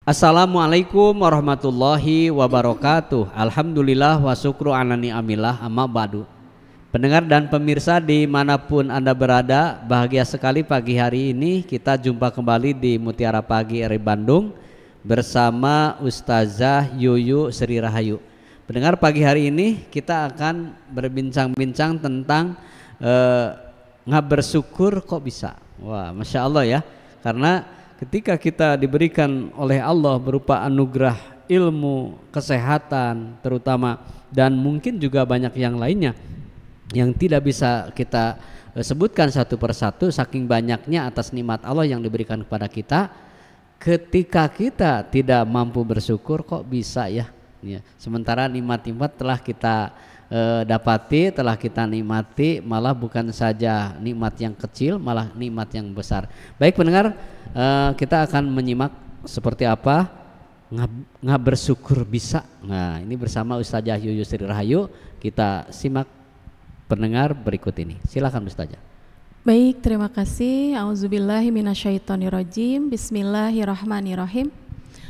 Assalamualaikum warahmatullahi wabarakatuh. Alhamdulillah wa syukru ala ni'amillah amma ba'du. Pendengar dan pemirsa dimanapun Anda berada, bahagia sekali pagi hari ini kita jumpa kembali di Mutiara Pagi RI Bandung bersama Ustazah Yuyu Sri Rahayu. Pendengar, pagi hari ini kita akan berbincang-bincang tentang nggak bersyukur kok bisa. Wah, Masya Allah ya. Karena ketika kita diberikan oleh Allah berupa anugerah ilmu, kesehatan terutama, dan mungkin juga banyak yang lainnya yang tidak bisa kita sebutkan satu persatu saking banyaknya atas nikmat Allah yang diberikan kepada kita. Ketika kita tidak mampu bersyukur kok bisa ya, sementara nikmat-nikmat telah kita dapati, telah kita nikmati, malah bukan saja nikmat yang kecil, malah nikmat yang besar. Baik pendengar, kita akan menyimak seperti apa nggak bersyukur bisa. Nah, ini bersama Ustazah Yuyu Sri Rahayu. Kita simak pendengar berikut ini. Silakan Ustazah. Baik, terima kasih. Auzubillahi minasyaitonirrajim. Bismillahirrahmanirrahim.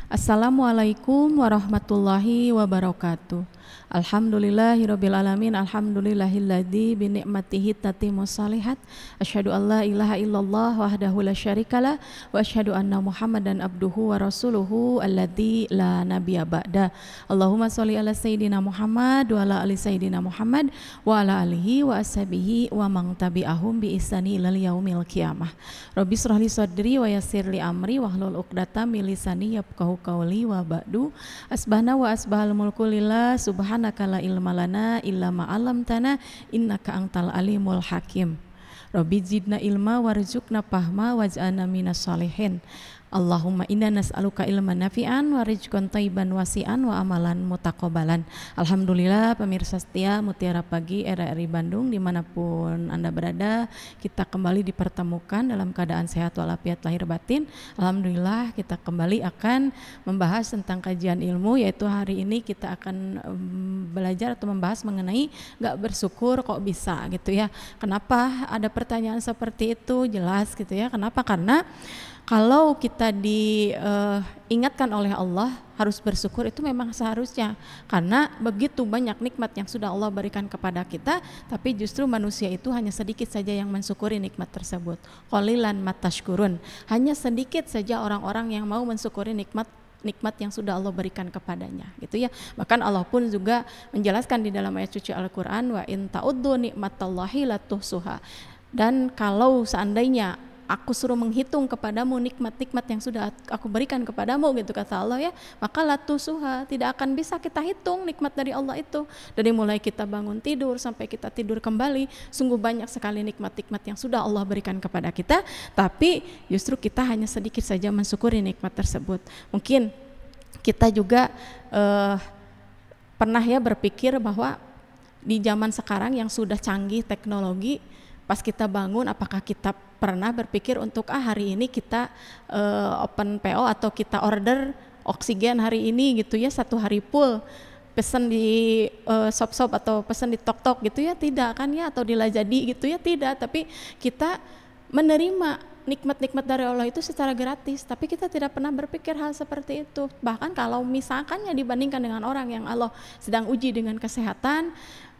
Assalamualaikum warahmatullahi wabarakatuh. Alhamdulillahirabbil alamin. Alhamdulillahilladzi bi ni'matihi tatimmus shalihat. Asyhadu an la ilaha illallah wahdahu la syarikalah wa asyhadu anna Muhammadan abduhu wa rasuluhu alladzi la nabiyya ba'da. Allahumma sholli ala sayidina Muhammad wa ala ali sayidina Muhammad wa ala alihi wa ashabihi wa man tabi'ahum bi ihsani ilal yaumil qiyamah. Rabbi shrah li sadri wa yassir li amri wahlul 'uqdatam min lisani yafqahu qawli wa ba'du. Asbahna wa asbahal mulku lillah subhanaka la ilma lana illa ma 'allamtana innaka antal alimul hakim. Rabbi zidna ilma warzuqna fahma waj'alna minas shalihin. Allahumma inna nas'aluka ilman nafi'an wa rizqan thayyiban wasi'an wa amalan mutaqabbalan. Alhamdulillah pemirsa setia Mutiara Pagi RRI Bandung dimanapun Anda berada, kita kembali dipertemukan dalam keadaan sehat walafiat lahir batin. Alhamdulillah kita kembali akan membahas tentang kajian ilmu, yaitu hari ini kita akan belajar atau membahas mengenai gak bersyukur kok bisa gitu ya. Kenapa ada pertanyaan seperti itu? Jelas gitu ya. Kenapa? Karena kalau kita diingatkan oleh Allah harus bersyukur, itu memang seharusnya, karena begitu banyak nikmat yang sudah Allah berikan kepada kita, tapi justru manusia itu hanya sedikit saja yang mensyukuri nikmat tersebut. Qalilan matashkurun, hanya sedikit saja orang-orang yang mau mensyukuri nikmat yang sudah Allah berikan kepadanya gitu ya. Bahkan Allah pun juga menjelaskan di dalam ayat suci Al-Qur'an, wa in ta'uddu nikmatallahi la tuhsuha. Dan kalau seandainya aku suruh menghitung kepadamu nikmat-nikmat yang sudah aku berikan kepadamu gitu kata Allah ya, maka latusuha, tidak akan bisa kita hitung nikmat dari Allah itu. Dari mulai kita bangun tidur sampai kita tidur kembali, sungguh banyak sekali nikmat-nikmat yang sudah Allah berikan kepada kita, tapi justru kita hanya sedikit saja mensyukuri nikmat tersebut. Mungkin kita juga pernah ya berpikir bahwa di zaman sekarang yang sudah canggih teknologi, pas kita bangun, apakah kita pernah berpikir untuk hari ini kita open PO atau kita order oksigen hari ini gitu ya, satu hari full, pesan di shop-shop atau pesan di tok-tok gitu ya, tidak kan ya, atau di Lazadi gitu ya, tidak. Tapi kita menerima nikmat-nikmat dari Allah itu secara gratis, tapi kita tidak pernah berpikir hal seperti itu. Bahkan kalau misalkannya dibandingkan dengan orang yang Allah sedang uji dengan kesehatan,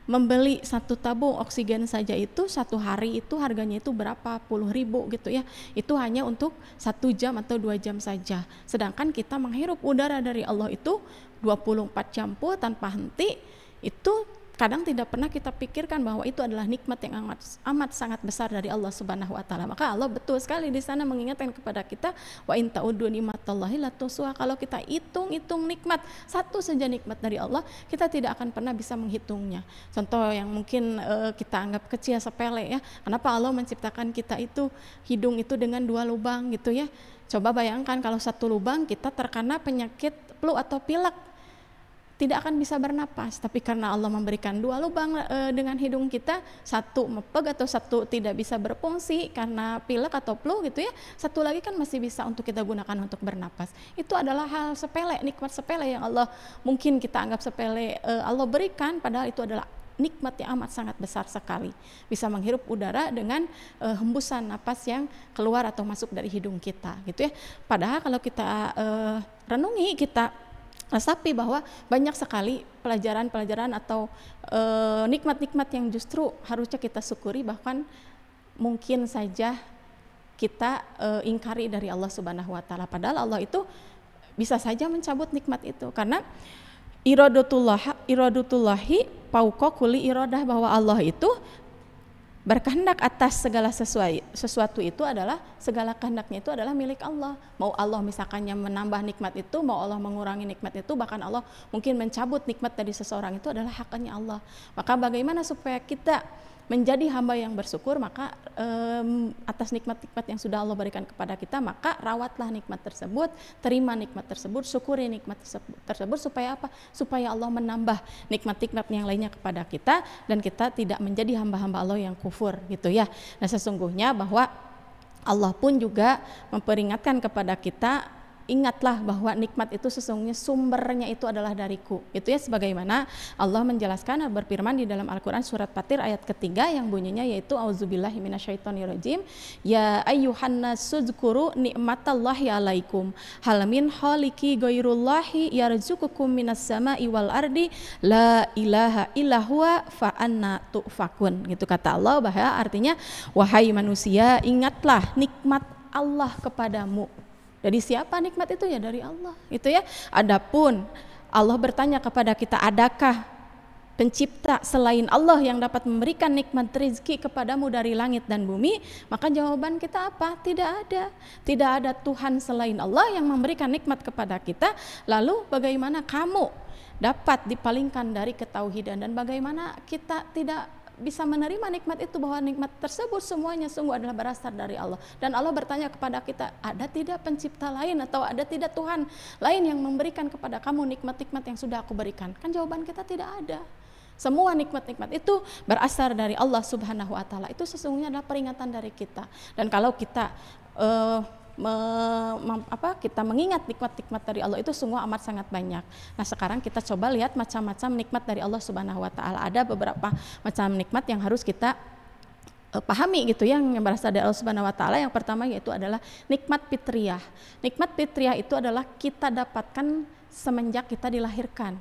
membeli satu tabung oksigen saja itu satu hari itu harganya itu berapa puluh ribu gitu ya, itu hanya untuk 1 jam atau 2 jam saja. Sedangkan kita menghirup udara dari Allah itu 24 jam pun tanpa henti, itu kadang tidak pernah kita pikirkan bahwa itu adalah nikmat yang amat sangat besar dari Allah Subhanahu wa taala. Maka Allah betul sekali di sana mengingatkan kepada kita, wa in ta'uddu nikmatallahi la tuhsuha. Kalau kita hitung-hitung nikmat, satu saja nikmat dari Allah, kita tidak akan pernah bisa menghitungnya. Contoh yang mungkin kita anggap kecil sepele ya. Kenapa Allah menciptakan kita itu hidung itu dengan 2 lubang gitu ya. Coba bayangkan kalau 1 lubang kita terkena penyakit flu atau pilek, tidak akan bisa bernapas. Tapi karena Allah memberikan 2 lubang dengan hidung kita, satu mepeg atau satu tidak bisa berfungsi karena pilek atau flu gitu ya, satu lagi kan masih bisa untuk kita gunakan untuk bernapas. Itu adalah hal sepele, nikmat sepele yang Allah mungkin kita anggap sepele, Allah berikan, padahal itu adalah nikmat yang amat sangat besar sekali. Bisa menghirup udara dengan hembusan napas yang keluar atau masuk dari hidung kita, gitu ya. Padahal kalau kita renungi, kita resapi bahwa banyak sekali pelajaran-pelajaran atau nikmat-nikmat yang justru harusnya kita syukuri, bahkan mungkin saja kita ingkari dari Allah Subhanahu wa taala. Padahal Allah itu bisa saja mencabut nikmat itu, karena iradatullahi fauqa kulli iradah, bahwa Allah itu berkehendak atas segala sesuatu itu adalah, segala kehendaknya itu adalah milik Allah. Mau Allah misalkannya menambah nikmat itu, mau Allah mengurangi nikmat itu, bahkan Allah mungkin mencabut nikmat dari seseorang, itu adalah haknya Allah. Maka bagaimana supaya kita menjadi hamba yang bersyukur? Maka atas nikmat-nikmat yang sudah Allah berikan kepada kita, maka rawatlah nikmat tersebut, terima nikmat tersebut, syukuri nikmat tersebut, supaya apa? Supaya Allah menambah nikmat-nikmat yang lainnya kepada kita, dan kita tidak menjadi hamba-hamba Allah yang kufur, gitu ya. Nah, sesungguhnya bahwa Allah pun juga memperingatkan kepada kita, ingatlah bahwa nikmat itu sesungguhnya sumbernya itu adalah dariku, itu ya, sebagaimana Allah menjelaskan berfirman di dalam Al-Quran surat Fatir ayat ketiga yang bunyinya yaitu auzubillahi minasyaitonirrajim, ya ayyuhan nasudkuru ni'matallahi alaikum hal min khaliki ghairullahi yarzuqukum minas sama'i wal ardi la ilaha illa huwa fa anna tu'fakun, gitu kata Allah. Bahwa artinya, wahai manusia, ingatlah nikmat Allah kepadamu. Dari siapa nikmat itu? Ya dari Allah, itu ya. Adapun Allah bertanya kepada kita, adakah pencipta selain Allah yang dapat memberikan nikmat rezeki kepadamu dari langit dan bumi? Maka jawaban kita apa? Tidak ada. Tidak ada Tuhan selain Allah yang memberikan nikmat kepada kita. Lalu bagaimana kamu dapat dipalingkan dari ketauhidan, dan bagaimana kita tidak bisa menerima nikmat itu, bahwa nikmat tersebut semuanya sungguh adalah berasal dari Allah. Dan Allah bertanya kepada kita, ada tidak pencipta lain atau ada tidak Tuhan lain yang memberikan kepada kamu nikmat-nikmat yang sudah aku berikan? Kan jawaban kita tidak ada. Semua nikmat-nikmat itu berasal dari Allah Subhanahu wa taala. Itu sesungguhnya adalah peringatan dari kita. Dan kalau kita kita mengingat nikmat-nikmat dari Allah itu sungguh amat sangat banyak. Nah, sekarang kita coba lihat macam-macam nikmat dari Allah Subhanahu wa taala. Ada beberapa macam nikmat yang harus kita pahami, gitu, yang berasal dari Allah Subhanahu wa taala. Yang pertama yaitu adalah nikmat fitriyah. Nikmat fitriyah itu adalah kita dapatkan semenjak kita dilahirkan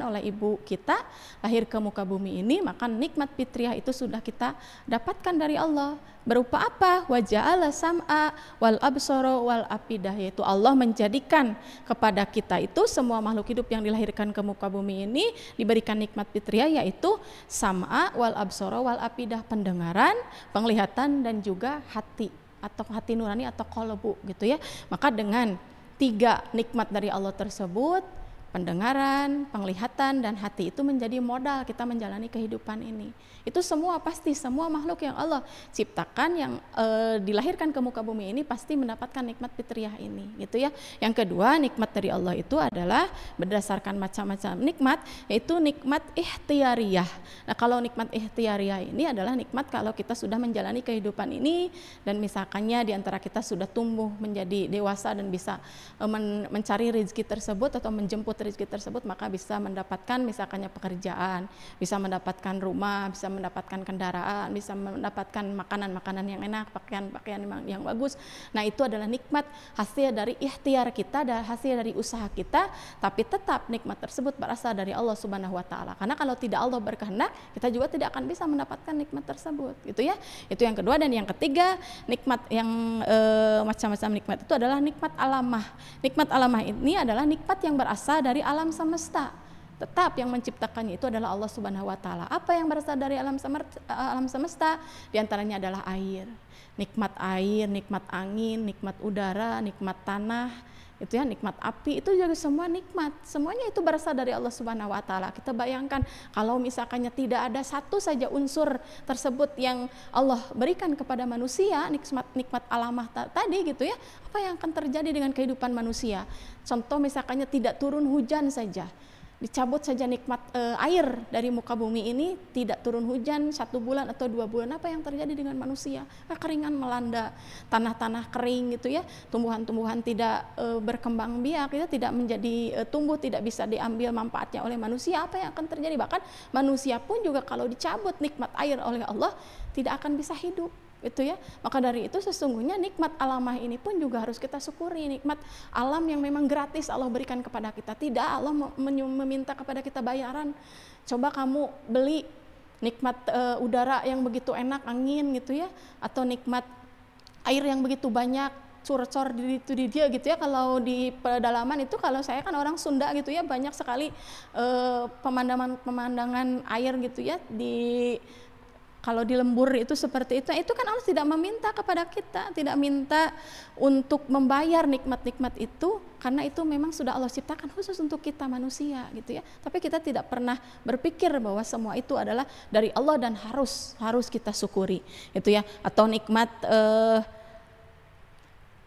oleh ibu kita, lahir ke muka bumi ini, maka nikmat fitriyah itu sudah kita dapatkan dari Allah. Berupa apa? Wa ja'ala sam'a wal absara wal afidah, yaitu Allah menjadikan kepada kita itu, semua makhluk hidup yang dilahirkan ke muka bumi ini diberikan nikmat fitriyah, yaitu sam'a wal absara wal afidah, pendengaran, penglihatan, dan juga hati atau hati nurani atau qalbu, gitu ya. Maka dengan tiga nikmat dari Allah tersebut, pendengaran, penglihatan, dan hati, itu menjadi modal kita menjalani kehidupan ini. Itu semua pasti, semua makhluk yang Allah ciptakan yang dilahirkan ke muka bumi ini pasti mendapatkan nikmat fitriyah ini, gitu ya. Yang kedua, nikmat dari Allah itu adalah berdasarkan macam-macam nikmat, yaitu nikmat ikhtiariyah. Nah, kalau nikmat ikhtiariyah ini adalah nikmat kalau kita sudah menjalani kehidupan ini, dan misalkannya di antara kita sudah tumbuh menjadi dewasa dan bisa mencari rezeki tersebut atau menjemput rezeki tersebut, maka bisa mendapatkan misalkannya pekerjaan, bisa mendapatkan rumah, bisa mendapatkan kendaraan, bisa mendapatkan makanan-makanan yang enak, pakaian-pakaian yang bagus. Nah, itu adalah nikmat hasil dari ikhtiar kita, dan hasil dari usaha kita, tapi tetap nikmat tersebut berasal dari Allah Subhanahu wa taala. Karena kalau tidak Allah berkehendak, kita juga tidak akan bisa mendapatkan nikmat tersebut, gitu ya. Itu yang kedua. Dan yang ketiga, nikmat yang macam-macam nikmat itu adalah nikmat alamah. Nikmat alamah ini adalah nikmat yang berasal dari alam semesta. Tetap yang menciptakannya itu adalah Allah Subhanahu wa taala. Apa yang berasal dari alam semesta? Di antaranya adalah air. Nikmat air, nikmat angin, nikmat udara, nikmat tanah, itu ya, nikmat api, itu juga semua nikmat. Semuanya itu berasal dari Allah Subhanahu wa taala. Kita bayangkan kalau misalkannya tidak ada satu saja unsur tersebut yang Allah berikan kepada manusia, nikmat alamah tadi, gitu ya, apa yang akan terjadi dengan kehidupan manusia? Contoh misalkannya tidak turun hujan saja. dicabut saja nikmat air dari muka bumi ini, tidak turun hujan 1 bulan atau 2 bulan, apa yang terjadi dengan manusia? Kekeringan melanda, tanah-tanah kering gitu ya, tumbuhan-tumbuhan tidak berkembang biak, ya, tidak menjadi tumbuh, tidak bisa diambil manfaatnya oleh manusia. Apa yang akan terjadi? Bahkan manusia pun juga kalau dicabut nikmat air oleh Allah tidak akan bisa hidup. Itu ya, maka dari itu sesungguhnya nikmat alamah ini pun juga harus kita syukuri, nikmat alam yang memang gratis Allah berikan kepada kita, tidak Allah meminta kepada kita bayaran. Coba kamu beli nikmat udara yang begitu enak, angin gitu ya, atau nikmat air yang begitu banyak, curcor di dia gitu ya. Kalau di pedalaman itu, kalau saya kan orang Sunda gitu ya, banyak sekali pemandangan air gitu ya, kalau di lembur itu seperti itu kan Allah tidak meminta kepada kita, tidak minta untuk membayar nikmat-nikmat itu, karena itu memang sudah Allah ciptakan khusus untuk kita manusia gitu ya. Tapi kita tidak pernah berpikir bahwa semua itu adalah dari Allah dan harus kita syukuri itu ya. Atau nikmat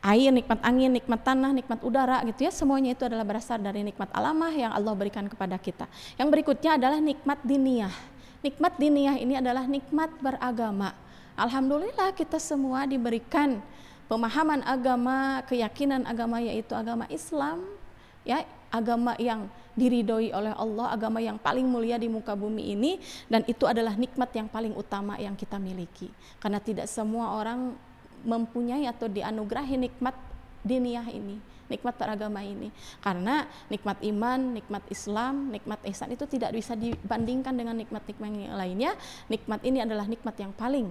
air, nikmat angin, nikmat tanah, nikmat udara gitu ya, semuanya itu adalah berasal dari nikmat alamah yang Allah berikan kepada kita. Yang berikutnya adalah nikmat diniyah. Nikmat diniyah ini adalah nikmat beragama. Alhamdulillah kita semua diberikan pemahaman agama, keyakinan agama, yaitu agama Islam ya, agama yang diridhoi oleh Allah, agama yang paling mulia di muka bumi ini, dan itu adalah nikmat yang paling utama yang kita miliki. Karena tidak semua orang mempunyai atau dianugerahi nikmat diniyah ini, nikmat beragama ini. Karena nikmat iman, nikmat Islam, nikmat ihsan itu tidak bisa dibandingkan dengan nikmat-nikmat yang lainnya. Nikmat ini adalah nikmat yang paling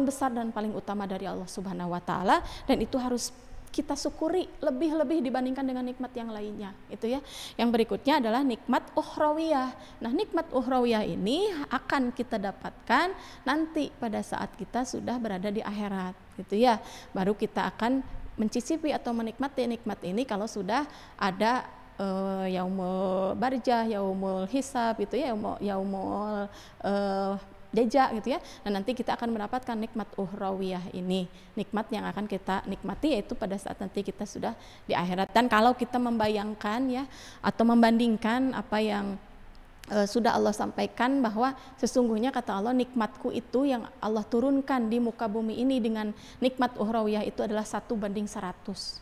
besar dan paling utama dari Allah Subhanahu wa taala, dan itu harus kita syukuri lebih-lebih dibandingkan dengan nikmat yang lainnya itu ya. Yang berikutnya adalah nikmat ukhrawiyah. Nah, nikmat ukhrawiyah ini akan kita dapatkan nanti pada saat kita sudah berada di akhirat gitu ya. Baru kita akan mencicipi atau menikmati nikmat ini kalau sudah ada yaumul barjah, yaumul hisab gitu ya, yaumul jajak gitu ya. Dan nanti kita akan mendapatkan nikmat ukhrawiyah ini, nikmat yang akan kita nikmati yaitu pada saat nanti kita sudah di akhirat. Dan kalau kita membayangkan ya atau membandingkan apa yang sudah Allah sampaikan, bahwa sesungguhnya kata Allah, nikmatku itu yang Allah turunkan di muka bumi ini dengan nikmat ukhrawiyah itu adalah 1:100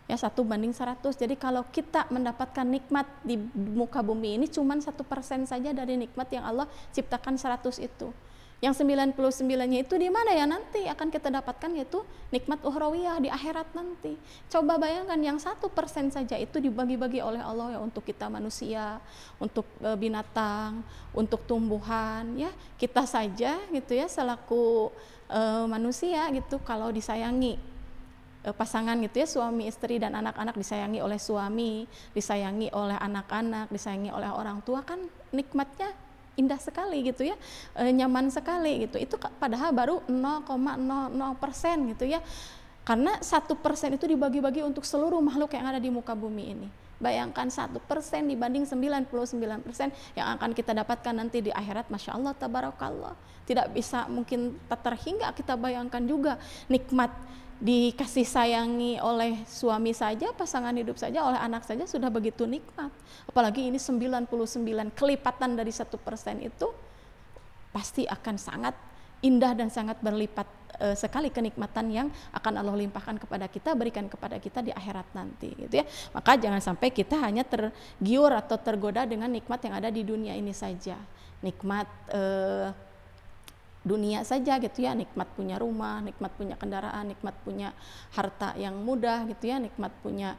ya, 1:100. Jadi kalau kita mendapatkan nikmat di muka bumi ini cuman 1% saja dari nikmat yang Allah ciptakan 100 itu. Yang 99-nya itu di mana ya nanti akan kita dapatkan, yaitu nikmat ukhrawiyah di akhirat nanti. Coba bayangkan yang 1% saja itu dibagi-bagi oleh Allah ya, untuk kita manusia, untuk binatang, untuk tumbuhan ya. Kita saja gitu ya selaku manusia gitu, kalau disayangi pasangan gitu ya, suami istri dan anak-anak, disayangi oleh suami, disayangi oleh anak-anak, disayangi oleh orang tua, kan nikmatnya indah sekali gitu ya, nyaman sekali gitu. Itu padahal baru 0,00% gitu ya, karena 1% itu dibagi-bagi untuk seluruh makhluk yang ada di muka bumi ini. Bayangkan 1% dibanding 99% yang akan kita dapatkan nanti di akhirat. Masya Allah, tabarakallah, tidak bisa mungkin terhingga kita bayangkan juga nikmat dikasih sayangi oleh suami saja, pasangan hidup saja, oleh anak saja sudah begitu nikmat. Apalagi ini 99 kelipatan dari 1% itu pasti akan sangat indah dan sangat berlipat sekali kenikmatan yang akan Allah limpahkan kepada kita, berikan kepada kita di akhirat nanti gitu ya. Maka jangan sampai kita hanya tergiur atau tergoda dengan nikmat yang ada di dunia ini saja. Nikmat dunia saja gitu ya, nikmat punya rumah, nikmat punya kendaraan, nikmat punya harta yang mudah gitu ya, nikmat punya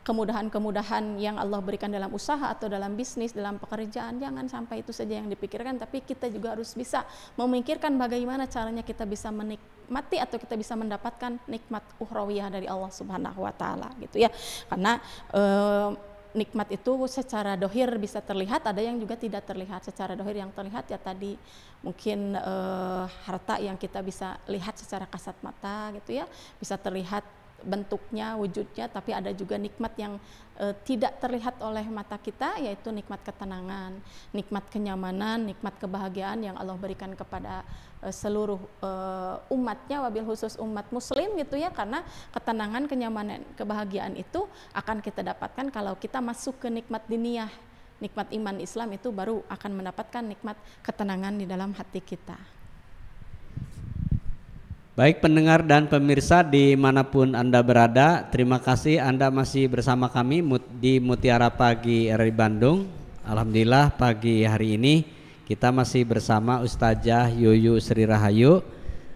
kemudahan-kemudahan yang Allah berikan dalam usaha atau dalam bisnis, dalam pekerjaan. Jangan sampai itu saja yang dipikirkan, tapi kita juga harus bisa memikirkan bagaimana caranya kita bisa menikmati atau kita bisa mendapatkan nikmat ukhrawiyah dari Allah Subhanahu wa taala gitu ya. Karena nikmat itu secara dohir bisa terlihat, ada yang juga tidak terlihat. Secara dohir yang terlihat ya tadi mungkin harta yang kita bisa lihat secara kasat mata gitu ya, bisa terlihat bentuknya, wujudnya, tapi ada juga nikmat yang tidak terlihat oleh mata kita, yaitu nikmat ketenangan, nikmat kenyamanan, nikmat kebahagiaan yang Allah berikan kepada seluruh umatnya, wabil khusus umat muslim gitu ya, karena ketenangan, kenyamanan, kebahagiaan itu akan kita dapatkan kalau kita masuk ke nikmat diniyah, nikmat iman Islam, itu baru akan mendapatkan nikmat ketenangan di dalam hati kita. Baik pendengar dan pemirsa dimanapun Anda berada, terima kasih Anda masih bersama kami di Mutiara Pagi RRI Bandung. Alhamdulillah pagi hari ini kita masih bersama Ustazah Yuyu Sri Rahayu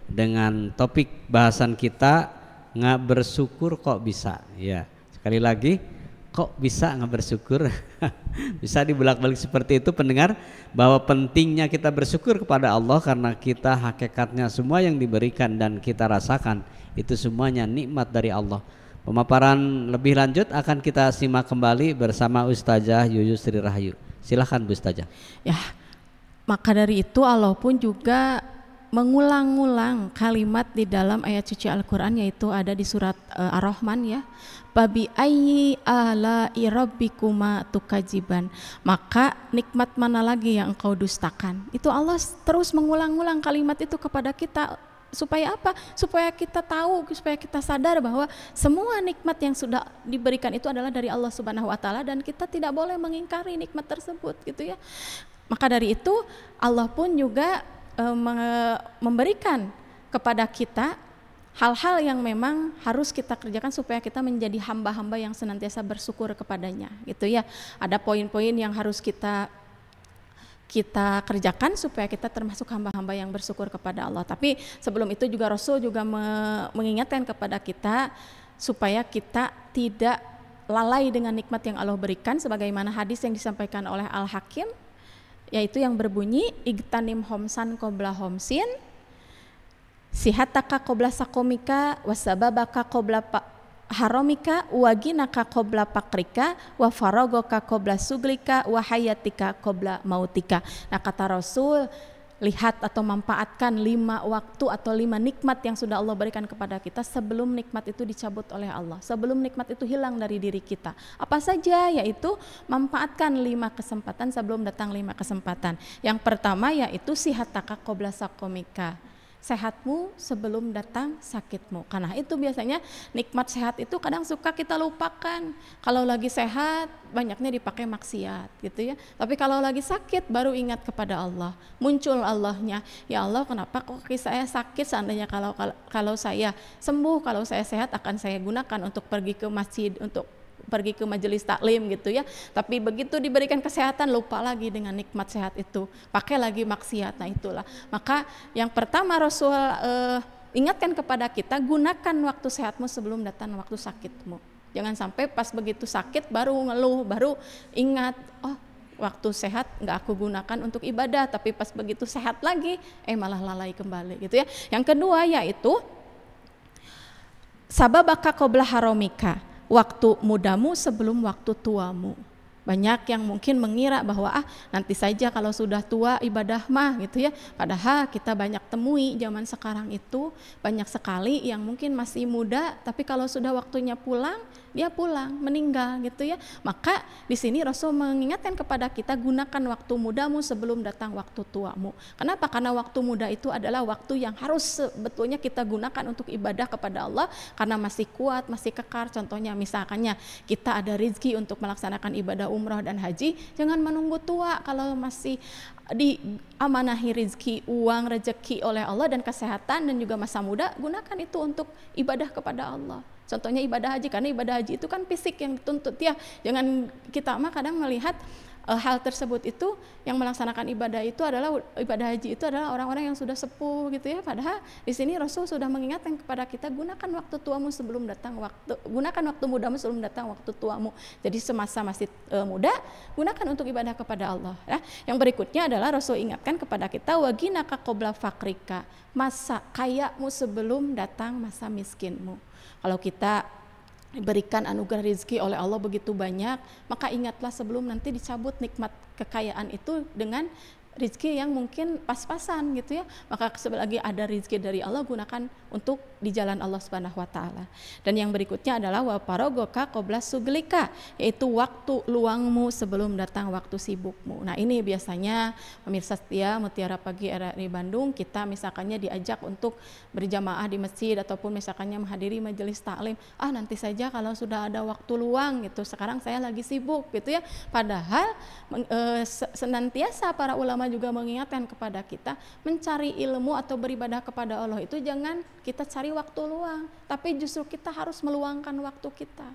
dengan topik bahasan kita, nggak bersyukur kok bisa. Ya, sekali lagi, kok bisa nggak bersyukur? Bisa dibulak-balik seperti itu pendengar, bahwa pentingnya kita bersyukur kepada Allah karena kita hakikatnya semua yang diberikan dan kita rasakan itu semuanya nikmat dari Allah. Pemaparan lebih lanjut akan kita simak kembali bersama Ustazah Yuyu Sri Rahayu. Silahkan Bu Ustazah. Ya, maka dari itu Allah pun juga mengulang-ulang kalimat di dalam ayat suci Al-Quran, yaitu ada di surat Ar-Rahman ya, babi ayyi ala'i rabbikuma tukadziban, maka nikmat mana lagi yang engkau dustakan. Itu Allah terus mengulang-ulang kalimat itu kepada kita, supaya apa? Supaya kita tahu, supaya kita sadar bahwa semua nikmat yang sudah diberikan itu adalah dari Allah Subhanahu wa taala, dan kita tidak boleh mengingkari nikmat tersebut gitu ya. Maka dari itu Allah pun juga memberikan kepada kita hal-hal yang memang harus kita kerjakan supaya kita menjadi hamba-hamba yang senantiasa bersyukur kepadanya gitu ya. Ada poin-poin yang harus kita kerjakan supaya kita termasuk hamba-hamba yang bersyukur kepada Allah. Tapi sebelum itu juga Rasul juga mengingatkan kepada kita supaya kita tidak lalai dengan nikmat yang Allah berikan, sebagaimana hadis yang disampaikan oleh Al-Hakim, yaitu yang berbunyi igtanim homsan qobla homsin, sihataka qobla sakomika, wasababaka qobla haromika, waginaka qobla pakrika, wa faragoka qobla suglika, wa hayatika qobla mautika. Nah, kata Rasul, lihat atau manfaatkan 5 waktu atau 5 nikmat yang sudah Allah berikan kepada kita sebelum nikmat itu dicabut oleh Allah, sebelum nikmat itu hilang dari diri kita. Apa saja? Yaitu manfaatkan 5 kesempatan sebelum datang 5 kesempatan. Yang pertama yaitu sihataka qobla sakomika, sehatmu sebelum datang sakitmu. Karena itu biasanya nikmat sehat itu kadang suka kita lupakan. Kalau lagi sehat banyaknya dipakai maksiat gitu ya. Tapi kalau lagi sakit baru ingat kepada Allah. Muncul Allahnya. Ya Allah, kenapa kok kaki saya sakit? Seandainya kalau saya sembuh, kalau saya sehat akan saya gunakan untuk pergi ke masjid, untuk pergi ke majelis taklim gitu ya. Tapi begitu diberikan kesehatan lupa lagi dengan nikmat sehat itu, pakai lagi maksiat. Nah itulah, maka yang pertama Rasul ingatkan kepada kita, gunakan waktu sehatmu sebelum datang waktu sakitmu. Jangan sampai pas begitu sakit baru ngeluh, baru ingat, oh waktu sehat nggak aku gunakan untuk ibadah, tapi pas begitu sehat lagi malah lalai kembali gitu ya. Yang kedua yaitu sababaka qobla haromika, waktu mudamu sebelum waktu tuamu. Banyak yang mungkin mengira bahwa nanti saja kalau sudah tua ibadah mah gitu ya. Padahal kita banyak temui zaman sekarang itu banyak sekali yang mungkin masih muda, tapi kalau sudah waktunya pulang, dia pulang, meninggal gitu ya. Maka di sini Rasul mengingatkan kepada kita, gunakan waktu mudamu sebelum datang waktu tuamu. Kenapa? Karena waktu muda itu adalah waktu yang harus sebetulnya kita gunakan untuk ibadah kepada Allah, karena masih kuat, masih kekar. Contohnya misalkannya kita ada rezeki untuk melaksanakan ibadah umrah dan haji, jangan menunggu tua. Kalau masih diamanahi rezeki, uang, rezeki oleh Allah dan kesehatan dan juga masa muda, gunakan itu untuk ibadah kepada Allah. Contohnya ibadah haji, karena ibadah haji itu kan fisik yang dituntut ya. Jangan kita mah kadang melihat hal tersebut itu yang melaksanakan ibadah itu adalah ibadah haji itu adalah orang-orang yang sudah sepuh gitu ya. Padahal di sini Rasul sudah mengingatkan kepada kita, gunakan waktu tuamu sebelum datang gunakan waktu mudamu sebelum datang waktu tuamu. Jadi semasa masih muda, gunakan untuk ibadah kepada Allah ya. Yang berikutnya adalah Rasul ingatkan kepada kita, waginaka qobla fakrika, masa kayamu sebelum datang masa miskinmu. Kalau kita diberikan anugerah rezeki oleh Allah begitu banyak, maka ingatlah sebelum nanti dicabut nikmat kekayaan itu dengan rizki yang mungkin pas-pasan gitu ya. Maka selagi ada rizki dari Allah, gunakan untuk di jalan Allah Subhanahu wa taala. Dan yang berikutnya adalah wa parogoka qobla suglika, yaitu waktu luangmu sebelum datang waktu sibukmu. Nah, ini biasanya pemirsa setia Mutiara Pagi RRI Bandung, kita misalkannya diajak untuk berjamaah di masjid ataupun misalkannya menghadiri majelis taklim. Nanti saja kalau sudah ada waktu luang gitu. Sekarang saya lagi sibuk gitu ya. Padahal senantiasa para ulama juga mengingatkan kepada kita, mencari ilmu atau beribadah kepada Allah itu jangan kita cari waktu luang, tapi justru kita harus meluangkan waktu kita,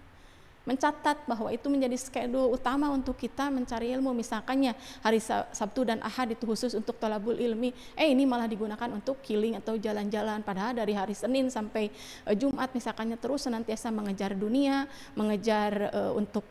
mencatat bahwa itu menjadi schedule utama untuk kita mencari ilmu. Misalkannya hari Sabtu dan Ahad itu khusus untuk thalabul ilmi, ini malah digunakan untuk killing atau jalan-jalan, padahal dari hari Senin sampai Jumat misalkannya terus senantiasa mengejar dunia, mengejar untuk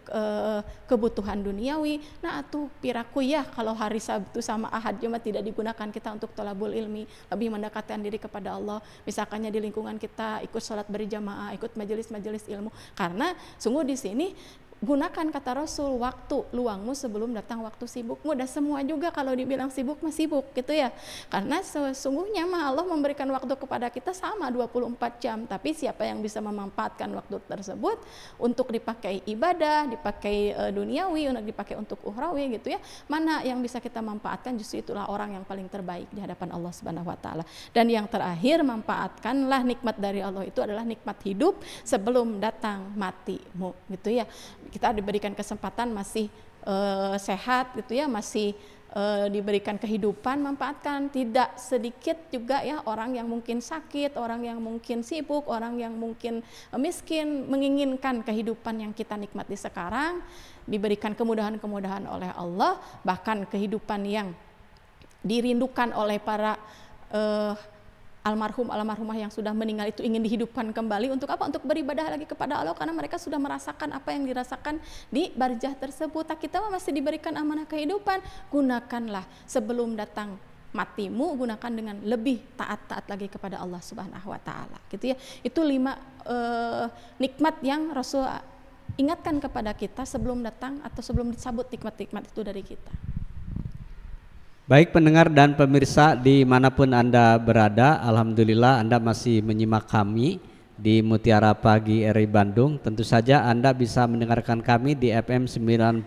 kebutuhan duniawi. Nah, atuh piraku ya kalau hari Sabtu sama Ahad Jumat tidak digunakan kita untuk thalabul ilmi, lebih mendekatkan diri kepada Allah, misalkannya di lingkungan kita ikut sholat berjamaah, ikut majelis-majelis ilmu. Karena sungguh di sini gunakan kata Rasul, waktu luangmu sebelum datang waktu sibukmu. Dan semua juga kalau dibilang sibuk mah sibuk gitu ya, karena sesungguhnya mah Allah memberikan waktu kepada kita sama 24 jam, tapi siapa yang bisa memanfaatkan waktu tersebut untuk dipakai ibadah, dipakai duniawi, untuk dipakai untuk ukhrawi gitu ya, mana yang bisa kita manfaatkan, justru itulah orang yang paling terbaik di hadapan Allah Subhanahu wa taala. Dan yang terakhir, manfaatkanlah nikmat dari Allah itu adalah nikmat hidup sebelum datang matimu gitu ya. Kita diberikan kesempatan masih sehat gitu ya, masih diberikan kehidupan, manfaatkan. Tidak sedikit juga ya orang yang mungkin sakit, orang yang mungkin sibuk, orang yang mungkin miskin, menginginkan kehidupan yang kita nikmati sekarang, diberikan kemudahan-kemudahan oleh Allah, bahkan kehidupan yang dirindukan oleh para almarhumah yang sudah meninggal itu ingin dihidupkan kembali. Untuk apa? Untuk beribadah lagi kepada Allah, karena mereka sudah merasakan apa yang dirasakan di barzah tersebut. Kita masih diberikan amanah kehidupan, gunakanlah sebelum datang matimu, gunakan dengan lebih taat lagi kepada Allah Subhanahu wa taala gitu ya. Itu 5 nikmat yang Rasul ingatkan kepada kita sebelum datang atau sebelum dicabut nikmat-nikmat itu dari kita. Baik pendengar dan pemirsa dimanapun Anda berada, alhamdulillah Anda masih menyimak kami di Mutiara Pagi RRI Bandung. Tentu saja Anda bisa mendengarkan kami di FM 97,6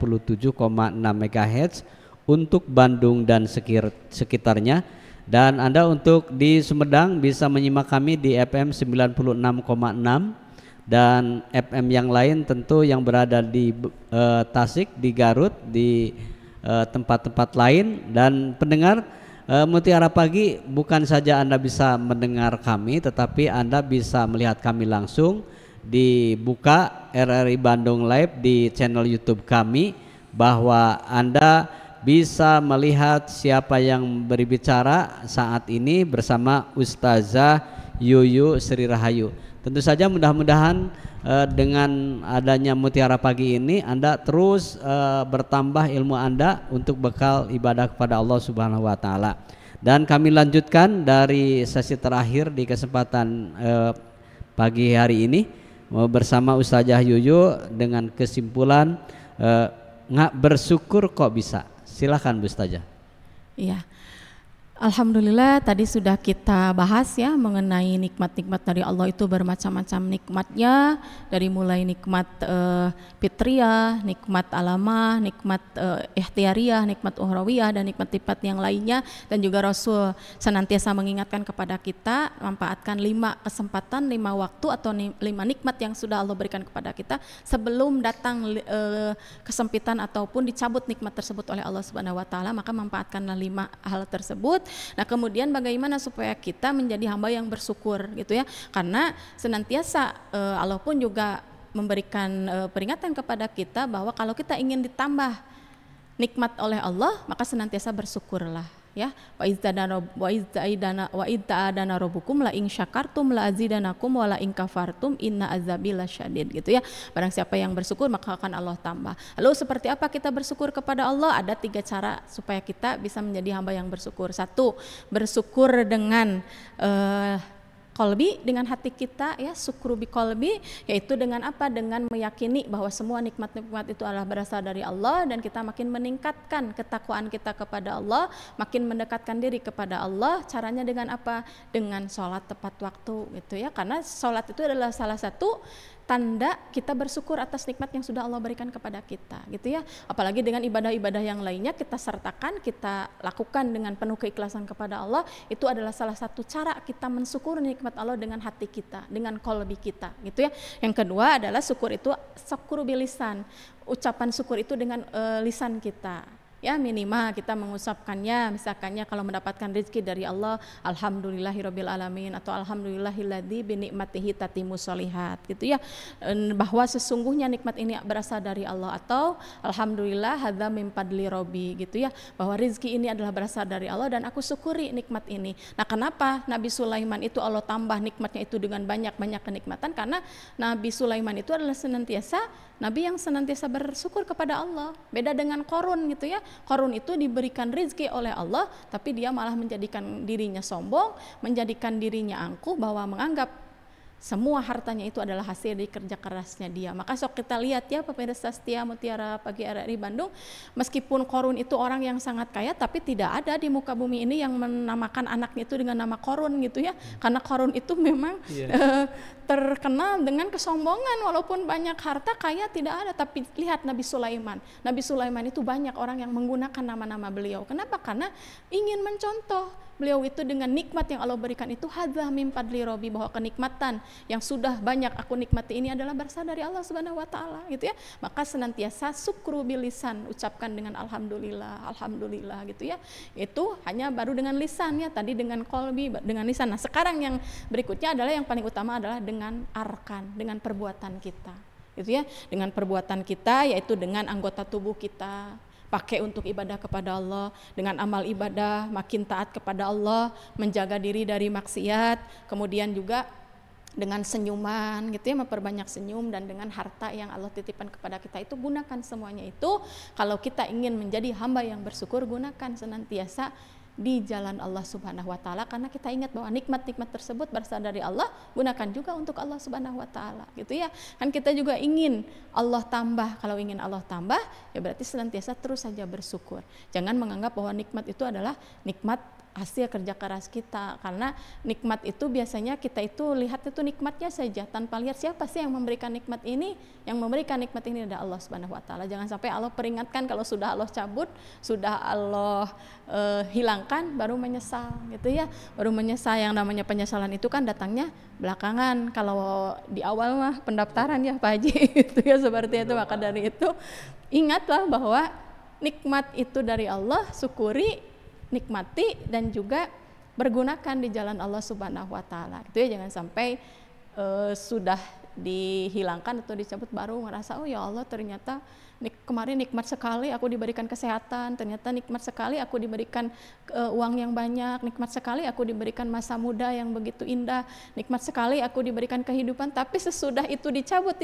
MHz untuk Bandung dan sekitarnya, dan Anda untuk di Sumedang bisa menyimak kami di FM 96,6, dan FM yang lain tentu yang berada di Tasik, di Garut, di tempat-tempat lain. Dan pendengar Mutiara Pagi, bukan saja Anda bisa mendengar kami, tetapi Anda bisa melihat kami langsung di Buka RRI Bandung Live di channel YouTube kami, bahwa Anda bisa melihat siapa yang berbicara saat ini bersama Ustazah Yuyu Sri Rahayu. Tentu saja mudah-mudahan dengan adanya Mutiara Pagi ini Anda terus bertambah ilmu Anda untuk bekal ibadah kepada Allah Subhanahu wa taala. Dan kami lanjutkan dari sesi terakhir di kesempatan pagi hari ini bersama Ustazah Yuyu dengan kesimpulan nggak bersyukur kok bisa. Silakan Bu Ustazah. Iya. Alhamdulillah tadi sudah kita bahas ya mengenai nikmat-nikmat dari Allah itu bermacam-macam nikmatnya, dari mulai nikmat fitriyah, nikmat alamah, nikmat ikhtiariyah, nikmat ukhrawiyah, dan nikmat-nikmat yang lainnya. Dan juga Rasul senantiasa mengingatkan kepada kita manfaatkan 5 kesempatan, 5 waktu atau 5 nikmat yang sudah Allah berikan kepada kita sebelum datang kesempitan ataupun dicabut nikmat tersebut oleh Allah Subhanahu wa taala. Maka manfaatkanlah 5 hal tersebut. Nah, kemudian bagaimana supaya kita menjadi hamba yang bersyukur gitu ya, karena senantiasa Allah pun juga memberikan peringatan kepada kita bahwa kalau kita ingin ditambah nikmat oleh Allah, maka senantiasa bersyukurlah ya. Wa idza'adana rabbukum la in syakartum la azidanakum wa la in kafartum inna azabi lasyadid gitu ya. Barang siapa yang bersyukur maka akan Allah tambah. Lalu seperti apa kita bersyukur kepada Allah? Ada 3 cara supaya kita bisa menjadi hamba yang bersyukur. 1, bersyukur dengan kolbi, dengan hati kita ya, syukru bi kolbi, yaitu dengan apa? Dengan meyakini bahwa semua nikmat-nikmat itu adalah berasal dari Allah, dan kita makin meningkatkan ketakwaan kita kepada Allah, makin mendekatkan diri kepada Allah. Caranya dengan apa? Dengan sholat tepat waktu gitu ya, karena sholat itu adalah salah satu tanda kita bersyukur atas nikmat yang sudah Allah berikan kepada kita gitu ya. Apalagi dengan ibadah-ibadah yang lainnya kita sertakan, kita lakukan dengan penuh keikhlasan kepada Allah, itu adalah salah satu cara kita mensyukuri nikmat Allah dengan hati kita, dengan kolbi kita gitu ya. Yang kedua adalah syukur itu syukur bilisan, ucapan syukur itu dengan lisan kita ya, minimal kita mengucapkannya, misalkannya kalau mendapatkan rezeki dari Allah, alhamdulillahirabbil alamin, atau alhamdulillahilladzi bi nikmatihi tatimmus sholihat gitu ya, bahwa sesungguhnya nikmat ini berasal dari Allah, atau alhamdulillah hadza min fadli robbi gitu ya, bahwa rezeki ini adalah berasal dari Allah dan aku syukuri nikmat ini. Nah, kenapa Nabi Sulaiman itu Allah tambah nikmatnya itu dengan banyak-banyak kenikmatan? Karena Nabi Sulaiman itu adalah senantiasa Nabi yang senantiasa bersyukur kepada Allah. Beda dengan Qarun gitu ya. Qarun itu diberikan rezeki oleh Allah, tapi dia malah menjadikan dirinya sombong, menjadikan dirinya angkuh, bahwa menganggap semua hartanya itu adalah hasil dari kerja kerasnya dia. Maka sok kita lihat ya pemirsa setia Mutiara Pagi RRI Bandung, meskipun Qarun itu orang yang sangat kaya, tapi tidak ada di muka bumi ini yang menamakan anaknya itu dengan nama Qarun gitu ya. Karena Qarun itu memang terkenal dengan kesombongan, walaupun banyak harta kaya tidak ada. Tapi lihat Nabi Sulaiman. Nabi Sulaiman itu banyak orang yang menggunakan nama-nama beliau. Kenapa? Karena ingin mencontoh beliau itu dengan nikmat yang Allah berikan itu, hadza min fadli robbi, bahwa kenikmatan yang sudah banyak aku nikmati ini adalah berasal dari Allah Subhanahu wa taala gitu ya. Maka senantiasa syukru bilisan, ucapkan dengan alhamdulillah, alhamdulillah gitu ya. Itu hanya baru dengan lisan ya, tadi dengan qalbi, dengan lisan. Nah, sekarang yang berikutnya adalah yang paling utama adalah dengan arkan, dengan perbuatan kita. Gitu ya, dengan perbuatan kita, yaitu dengan anggota tubuh kita. Pakai untuk ibadah kepada Allah, dengan amal ibadah makin taat kepada Allah, menjaga diri dari maksiat, kemudian juga dengan senyuman gitu ya, memperbanyak senyum, dan dengan harta yang Allah titipkan kepada kita itu gunakan semuanya itu. Kalau kita ingin menjadi hamba yang bersyukur, gunakan senantiasa di jalan Allah Subhanahu wa taala, karena kita ingat bahwa nikmat-nikmat tersebut berasal dari Allah, gunakan juga untuk Allah Subhanahu wa taala gitu ya. Kan kita juga ingin Allah tambah, kalau ingin Allah tambah ya berarti senantiasa terus saja bersyukur. Jangan menganggap bahwa nikmat itu adalah nikmat hasil kerja keras kita, karena nikmat itu biasanya kita itu lihat itu nikmatnya saja tanpa lihat siapa sih yang memberikan nikmat ini. Yang memberikan nikmat ini adalah Allah Subhanahu wa taala. Jangan sampai Allah peringatkan kalau sudah Allah cabut, sudah Allah hilangkan baru menyesal gitu ya. Baru menyesal. Yang namanya penyesalan itu kan datangnya belakangan, kalau di awal mah pendaftaran ya Pak Haji itu ya, seperti itu. Maka dari itu ingatlah bahwa nikmat itu dari Allah, syukuri, nikmati, dan juga bergunakan di jalan Allah Subhanahu wa taala. Itu ya, jangan sampai sudah dihilangkan atau dicabut baru ngerasa oh ya Allah ternyata kemarin nikmat sekali aku diberikan kesehatan, ternyata nikmat sekali aku diberikan uang yang banyak, nikmat sekali aku diberikan masa muda yang begitu indah, nikmat sekali aku diberikan kehidupan, tapi sesudah itu dicabut,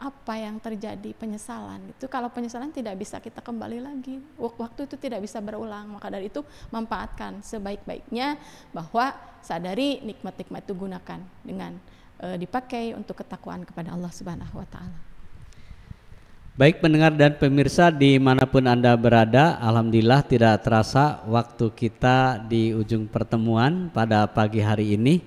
apa yang terjadi? Penyesalan. Itu kalau penyesalan tidak bisa kita kembali lagi, waktu itu tidak bisa berulang. Maka dari itu manfaatkan sebaik-baiknya, bahwa sadari nikmat-nikmat itu gunakan dengan dipakai untuk ketakwaan kepada Allah Subhanahu wa taala. Baik pendengar dan pemirsa dimanapun Anda berada, alhamdulillah tidak terasa waktu kita di ujung pertemuan pada pagi hari ini.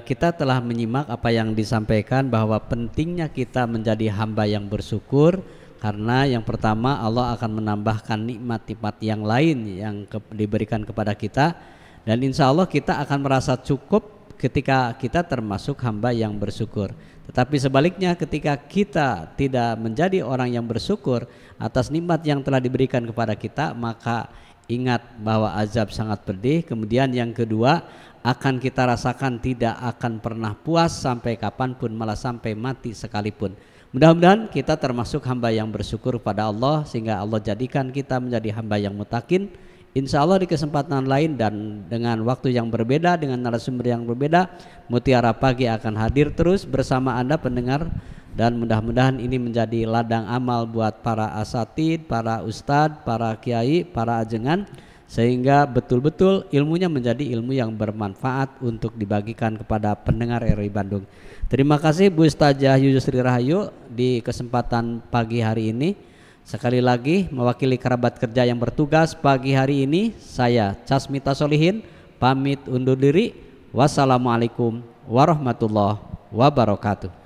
Kita telah menyimak apa yang disampaikan, bahwa pentingnya kita menjadi hamba yang bersyukur, karena yang pertama Allah akan menambahkan nikmat-nikmat yang lain yang diberikan kepada kita, dan insya Allah kita akan merasa cukup ketika kita termasuk hamba yang bersyukur. Tetapi sebaliknya, ketika kita tidak menjadi orang yang bersyukur atas nikmat yang telah diberikan kepada kita, maka ingat bahwa azab sangat pedih. Kemudian yang kedua, akan kita rasakan tidak akan pernah puas sampai kapanpun, malah sampai mati sekalipun. Mudah-mudahan kita termasuk hamba yang bersyukur pada Allah, sehingga Allah jadikan kita menjadi hamba yang mutakin. Insya Allah di kesempatan lain dan dengan waktu yang berbeda, dengan narasumber yang berbeda, Mutiara Pagi akan hadir terus bersama Anda pendengar. Dan mudah-mudahan ini menjadi ladang amal buat para asatid, para ustadz, para kiai, para ajengan, sehingga betul-betul ilmunya menjadi ilmu yang bermanfaat untuk dibagikan kepada pendengar RRI Bandung. Terima kasih Bu Ustazah Yusri Rahayu di kesempatan pagi hari ini. Sekali lagi mewakili kerabat kerja yang bertugas pagi hari ini, saya Casmita Solihin pamit undur diri. Wassalamualaikum warahmatullahi wabarakatuh.